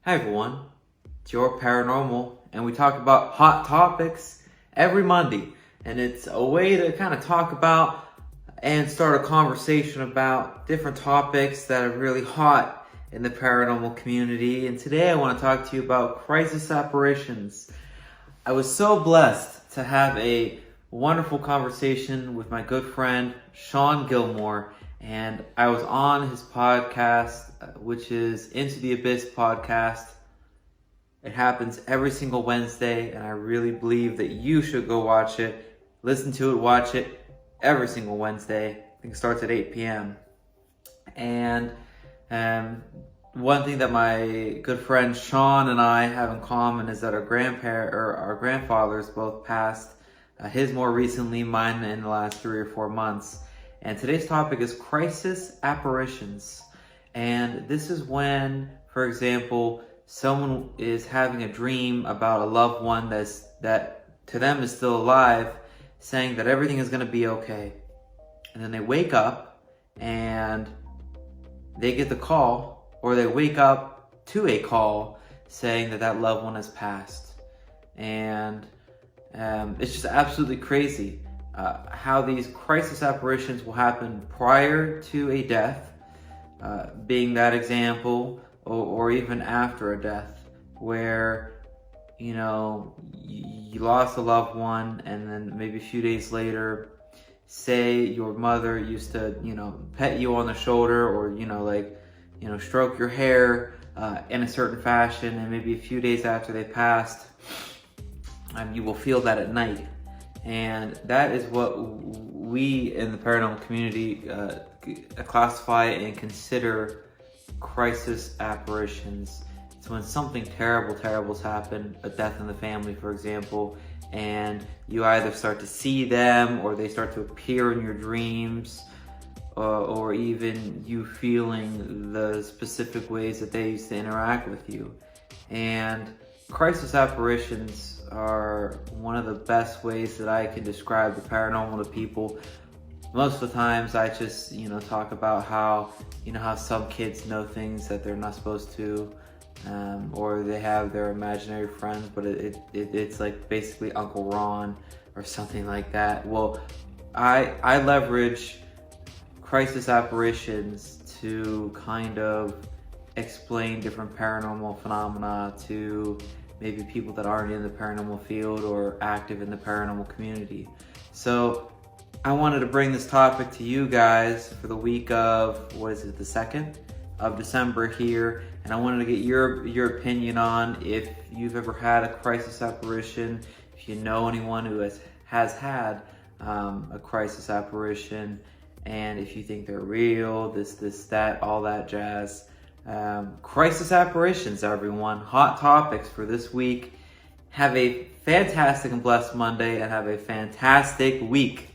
Hi everyone, it's YourParanormal, and we talk about hot topics every Monday. And it's a way to kind of talk about and start a conversation about different topics that are really hot in the paranormal community. And today I want to talk to you about crisis apparitions. I was so blessed to have a wonderful conversation with my good friend Sean Gilmore, and I was on his podcast, which is Into the Abyss podcast. It happens every single Wednesday, and I really believe that you should go watch it, listen to it, watch it every single Wednesday. I think it starts at 8 p.m. And one thing that my good friend Sean and I have in common is that our grandfathers both passed. His more recently, mine in the last 3 or 4 months. And today's topic is crisis apparitions. And this is when, for example, someone is having a dream about a loved one that to them is still alive, saying that everything is going to be okay. And then they wake up and they get the call, or they wake up to a call saying that that loved one has passed. And it's just absolutely crazy how these crisis apparitions will happen prior to a death, being that example, or even after a death, where you lost a loved one, and then maybe a few days later, say your mother used to pet you on the shoulder, or stroke your hair in a certain fashion, and maybe a few days after they passed, you will feel that at night. And that is what we in the paranormal community classify and consider crisis apparitions. It's when something terrible's happened, a death in the family, for example, and you either start to see them, or they start to appear in your dreams, or even you feeling the specific ways that they used to interact with you. And crisis apparitions are one of the best ways that I can describe the paranormal to people. Most of the times I just, talk about how some kids know things that they're not supposed to, or they have their imaginary friends, but it's like basically Uncle Ron or something like that. Well, I leverage crisis apparitions to kind of explain different paranormal phenomena to maybe people that aren't in the paranormal field or active in the paranormal community. So I wanted to bring this topic to you guys for the week of, the 2nd of December here, and I wanted to get your opinion on if you've ever had a crisis apparition, if you know anyone who has had a crisis apparition, and if you think they're real, this, that, all that jazz. Crisis apparitions, everyone. Hot topics for this week. Have a fantastic and blessed Monday, and have a fantastic week.